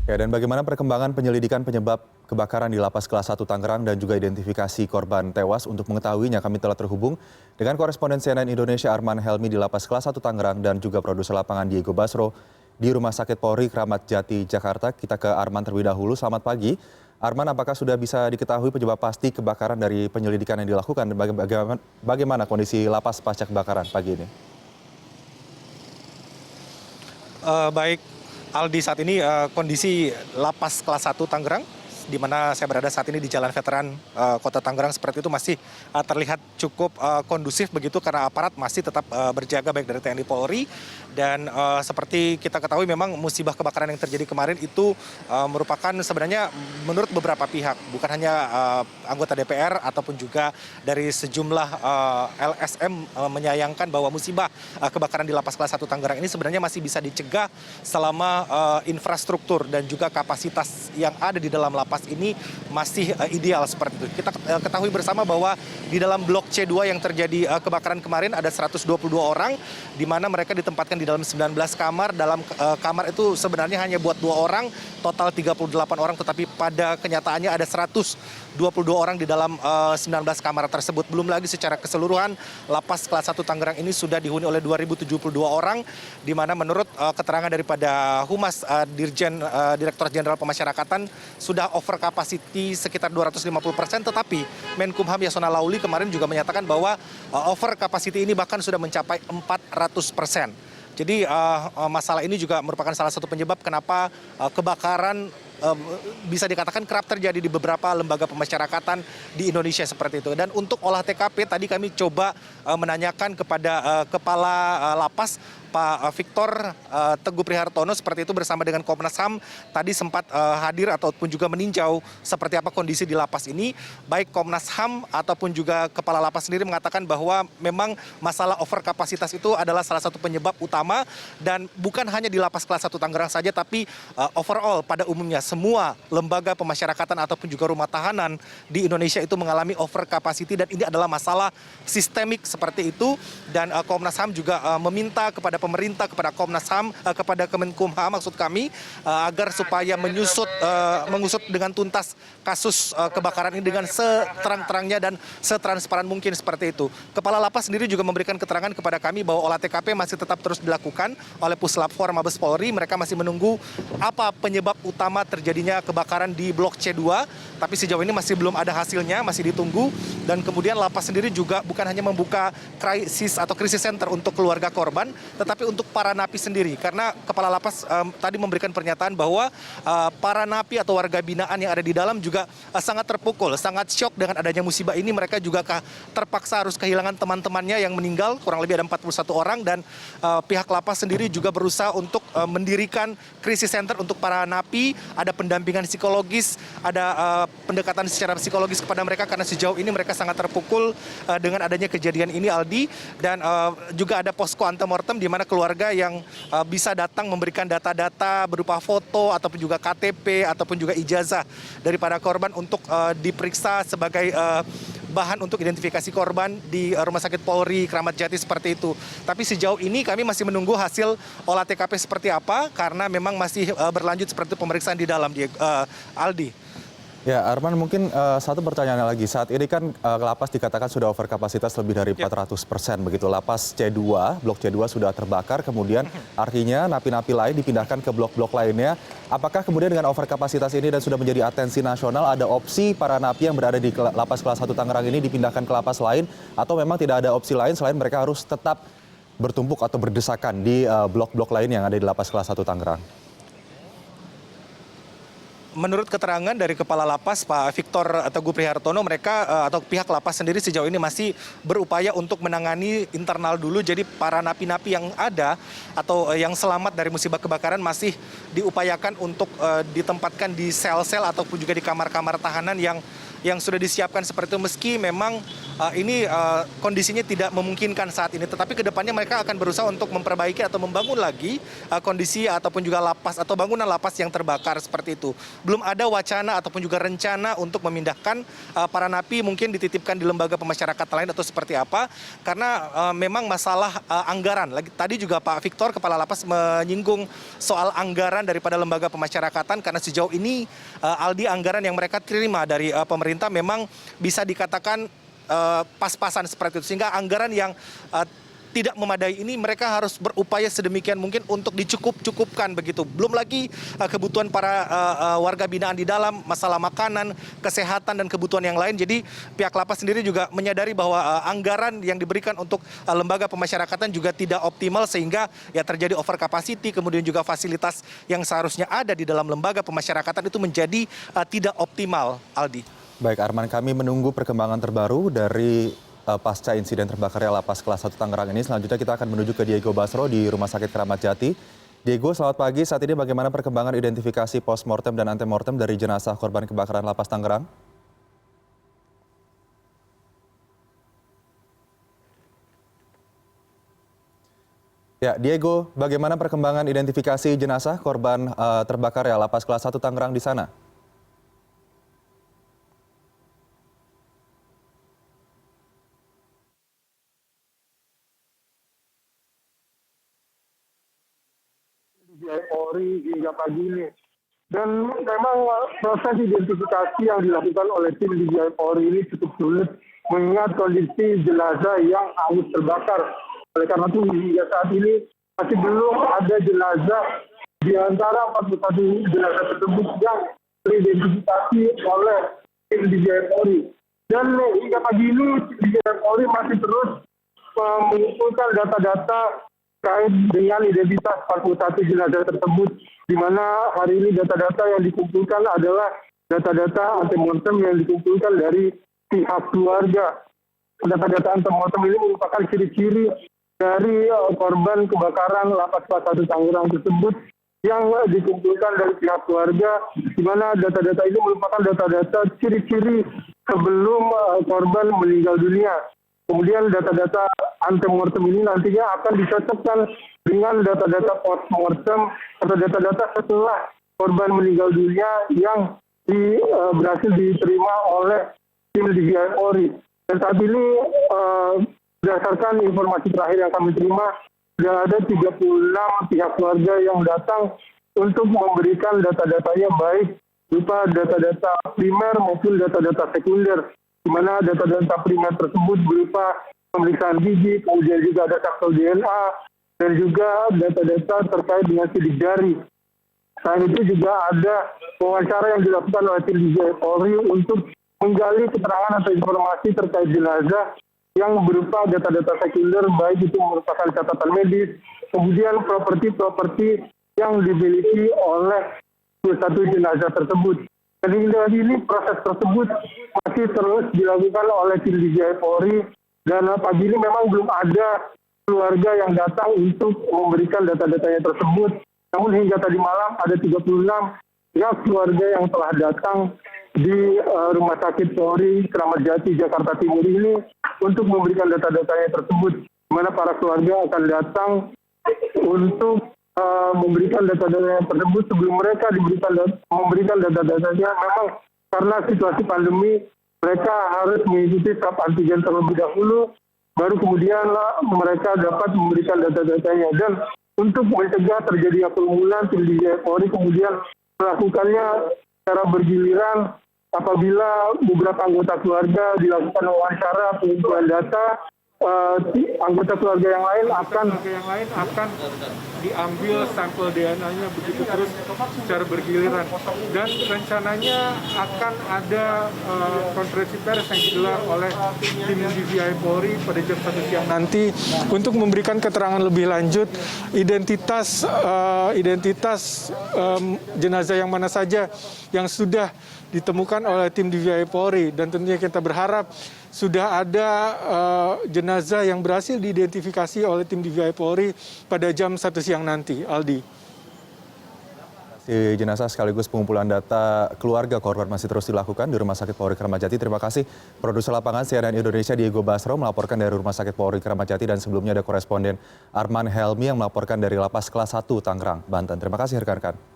Ya, dan bagaimana perkembangan penyelidikan penyebab kebakaran di Lapas Kelas 1 Tangerang dan juga identifikasi korban tewas? Untuk mengetahuinya kami telah terhubung dengan koresponden CNN Indonesia Arman Helmi di Lapas Kelas 1 Tangerang dan juga produser lapangan Diego Basro di Rumah Sakit Polri Kramat Jati, Jakarta. Kita ke Arman terlebih dahulu. Selamat pagi. Arman, apakah sudah bisa diketahui penyebab pasti kebakaran dari penyelidikan yang dilakukan dan bagaimana kondisi lapas pasca kebakaran pagi ini? Baik, Aldi, saat ini kondisi Lapas Kelas 1 Tangerang, di mana saya berada saat ini di Jalan Veteran Kota Tangerang seperti itu masih terlihat cukup kondusif begitu karena aparat masih tetap berjaga baik dari TNI Polri dan seperti kita ketahui memang musibah kebakaran yang terjadi kemarin itu merupakan sebenarnya menurut beberapa pihak bukan hanya anggota DPR ataupun juga dari sejumlah LSM menyayangkan bahwa musibah kebakaran di Lapas Kelas 1 Tangerang ini sebenarnya masih bisa dicegah selama infrastruktur dan juga kapasitas yang ada di dalam lapas ini masih ideal seperti itu. Kita ketahui bersama bahwa di dalam blok C2 yang terjadi kebakaran kemarin ada 122 orang, di mana mereka ditempatkan di dalam 19 kamar. Dalam kamar itu sebenarnya hanya buat 2 orang, total 38 orang, tetapi pada kenyataannya ada 122 orang di dalam 19 kamar tersebut. Belum lagi secara keseluruhan, Lapas Kelas 1 Tangerang ini sudah dihuni oleh 2072 orang, di mana menurut keterangan daripada Humas Direktorat Jenderal Pemasyarakatan sudah over capacity sekitar 250%, tetapi Menkumham Yasona Lauli kemarin juga menyatakan bahwa over capacity ini bahkan sudah mencapai 400%. Jadi masalah ini juga merupakan salah satu penyebab kenapa kebakaran bisa dikatakan kerap terjadi di beberapa lembaga pemasyarakatan di Indonesia seperti itu. Dan untuk olah TKP tadi kami coba menanyakan kepada Kepala Lapas Pak Victor Teguh Prihartono seperti itu bersama dengan Komnas HAM tadi sempat hadir ataupun juga meninjau seperti apa kondisi di lapas ini. Baik Komnas HAM ataupun juga Kepala Lapas sendiri mengatakan bahwa memang masalah over kapasitas itu adalah salah satu penyebab utama dan bukan hanya di Lapas Kelas 1 Tangerang saja tapi overall pada umumnya semua lembaga pemasyarakatan ataupun juga rumah tahanan di Indonesia itu mengalami over capacity dan ini adalah masalah sistemik seperti itu dan Komnas HAM juga meminta kepada pemerintah, kepada Komnas HAM, kepada Kemenkumham maksud kami agar supaya mengusut dengan tuntas kasus kebakaran ini dengan seterang-terangnya dan setransparan mungkin seperti itu. Kepala Lapas sendiri juga memberikan keterangan kepada kami bahwa olah TKP masih tetap terus dilakukan oleh Puslap 4 Mabes Polri. Mereka masih menunggu apa penyebab utama terjadinya kebakaran di blok C2, tapi sejauh ini masih belum ada hasilnya, masih ditunggu. Dan kemudian Lapas sendiri juga bukan hanya membuka krisis center untuk keluarga korban, tetapi untuk para napi sendiri. Karena Kepala Lapas tadi memberikan pernyataan bahwa para napi atau warga binaan yang ada di dalam juga sangat terpukul, sangat syok dengan adanya musibah ini. Mereka juga terpaksa harus kehilangan teman-temannya yang meninggal, kurang lebih ada 41 orang. Dan pihak Lapas sendiri juga berusaha untuk mendirikan krisis center untuk para napi. Ada pendampingan psikologis, ada pendekatan secara psikologis kepada mereka karena sejauh ini mereka sangat terpukul dengan adanya kejadian ini, Aldi. Dan juga ada posko antemortem di mana keluarga yang bisa datang memberikan data-data berupa foto ataupun juga KTP ataupun juga ijazah daripada korban untuk diperiksa sebagai bahan untuk identifikasi korban di Rumah Sakit Polri Kramat Jati seperti itu. Tapi sejauh ini kami masih menunggu hasil olah TKP seperti apa karena memang masih berlanjut seperti itu pemeriksaan di dalam, Aldi. Ya, Arman, mungkin satu pertanyaan lagi. Saat ini kan lapas dikatakan sudah over kapasitas lebih dari 400%. Begitu lapas C2, blok C2 sudah terbakar, kemudian artinya napi-napi lain dipindahkan ke blok-blok lainnya. Apakah kemudian dengan over kapasitas ini dan sudah menjadi atensi nasional, ada opsi para napi yang berada di Lapas Kelas 1 Tangerang ini dipindahkan ke lapas lain? Atau memang tidak ada opsi lain selain mereka harus tetap bertumpuk atau berdesakan di blok-blok lain yang ada di Lapas Kelas 1 Tangerang? Menurut keterangan dari Kepala Lapas Pak Victor Teguh Prihartono, mereka atau pihak Lapas sendiri sejauh ini masih berupaya untuk menangani internal dulu. Jadi para napi-napi yang ada atau yang selamat dari musibah kebakaran masih diupayakan untuk ditempatkan di sel-sel ataupun juga di kamar-kamar tahanan yang sudah disiapkan seperti itu. Meski memang ini kondisinya tidak memungkinkan saat ini. Tetapi kedepannya mereka akan berusaha untuk memperbaiki atau membangun lagi kondisi ataupun juga lapas atau bangunan lapas yang terbakar seperti itu. Belum ada wacana ataupun juga rencana untuk memindahkan para napi mungkin dititipkan di lembaga pemasyarakatan lain atau seperti apa. Karena memang masalah anggaran. Tadi juga Pak Victor, Kepala Lapas, menyinggung soal anggaran daripada lembaga pemasyarakatan. Karena sejauh ini Aldi, anggaran yang mereka terima dari pemerintah memang bisa dikatakan pas-pasan seperti itu, sehingga anggaran yang tidak memadai ini mereka harus berupaya sedemikian mungkin untuk dicukupkan begitu. Belum lagi kebutuhan para warga binaan di dalam, masalah makanan, kesehatan dan kebutuhan yang lain. Jadi pihak lapas sendiri juga menyadari bahwa anggaran yang diberikan untuk lembaga pemasyarakatan juga tidak optimal, sehingga ya terjadi over capacity, kemudian juga fasilitas yang seharusnya ada di dalam lembaga pemasyarakatan itu menjadi tidak optimal, Aldi. Baik Arman, kami menunggu perkembangan terbaru dari pasca insiden terbakarnya lapas kelas 1 Tangerang ini. Selanjutnya kita akan menuju ke Diego Basro di Rumah Sakit Keramat Jati. Diego, selamat pagi. Saat ini bagaimana perkembangan identifikasi postmortem dan antemortem dari jenazah korban kebakaran lapas Tangerang? Ya, Diego, bagaimana perkembangan identifikasi jenazah korban terbakarnya lapas kelas 1 Tangerang di sana? Polri hingga pagi ini. Dan memang proses identifikasi yang dilakukan oleh tim DJI Polri ini cukup sulit mengingat kondisi jenazah yang hangus terbakar. Oleh karena itu hingga saat ini masih belum ada jenazah di antara 41 jenazah tersebut yang teridentifikasi oleh tim DJI Polri. Dan hingga pagi ini tim DJI Polri masih terus mengumpulkan data-data terkait dengan identitas 41 jenazah tersebut, di mana hari ini data-data yang dikumpulkan adalah data-data antemortem yang dikumpulkan dari pihak keluarga. Data-data antemortem ini merupakan ciri-ciri dari korban kebakaran lapas kelas 1 Tangerang tersebut yang dikumpulkan dari pihak keluarga, di mana data-data ini merupakan data-data ciri-ciri sebelum korban meninggal dunia. Kemudian data-data antemortem ini nantinya akan dicocokkan dengan data-data postmortem atau data-data setelah korban meninggal dunia yang berhasil diterima oleh tim DJI Polri. Dan saat ini berdasarkan informasi terakhir yang kami terima, sudah ada 36 pihak keluarga yang datang untuk memberikan data-datanya, baik berupa data-data primer maupun data-data sekunder, di mana data-data primer tersebut berupa pemeriksaan gigi, kemudian juga ada sampel DNA, dan juga data-data terkait dengan sidik jari. Selain itu juga ada wawancara yang dilakukan oleh tim DJI Polri untuk menggali keterangan atau informasi terkait jenazah yang berupa data-data sekunder, baik itu merupakan catatan medis, kemudian properti-properti yang dimiliki oleh satu jenazah tersebut. Dan hingga ini proses tersebut masih terus dilakukan oleh tim DJI Polri, dan pagi ini memang belum ada keluarga yang datang untuk memberikan data-datanya tersebut. Namun hingga tadi malam ada 36 pihak keluarga yang telah datang di Rumah Sakit Polri Keramat Jati Jakarta Timur ini untuk memberikan data-datanya tersebut, di mana para keluarga akan datang untuk memberikan data-data tersebut sebelum mereka memberikan data-datanya. Memang karena situasi pandemi, mereka harus mengikuti swab antigen terlebih dahulu, baru kemudian mereka dapat memberikan data-datanya. Dan untuk mencegah terjadinya kerumunan, tim DJI Polri kemudian melakukannya secara bergiliran. Apabila beberapa anggota keluarga dilakukan wawancara pengumpulan data, anggota keluarga yang lain akan diambil sampel DNA-nya begitu terus secara bergiliran. Dan rencananya akan ada konferensi pers yang digelar oleh tim DJI Polri pada jam 1 siang nanti untuk memberikan keterangan lebih lanjut identitas jenazah yang mana saja yang sudah ditemukan oleh tim DJI Polri, dan tentunya kita berharap sudah ada jenazah yang berhasil diidentifikasi oleh tim DJI Polri pada jam 1 siang nanti. Aldi. Jenazah sekaligus pengumpulan data keluarga korban masih terus dilakukan di Rumah Sakit Polri Kramat Jati. Terima kasih produser lapangan CNN Indonesia Diego Basro melaporkan dari Rumah Sakit Polri Kramat Jati, dan sebelumnya ada koresponden Arman Helmi yang melaporkan dari Lapas Kelas 1 Tangerang, Banten. Terima kasih rekan-rekan.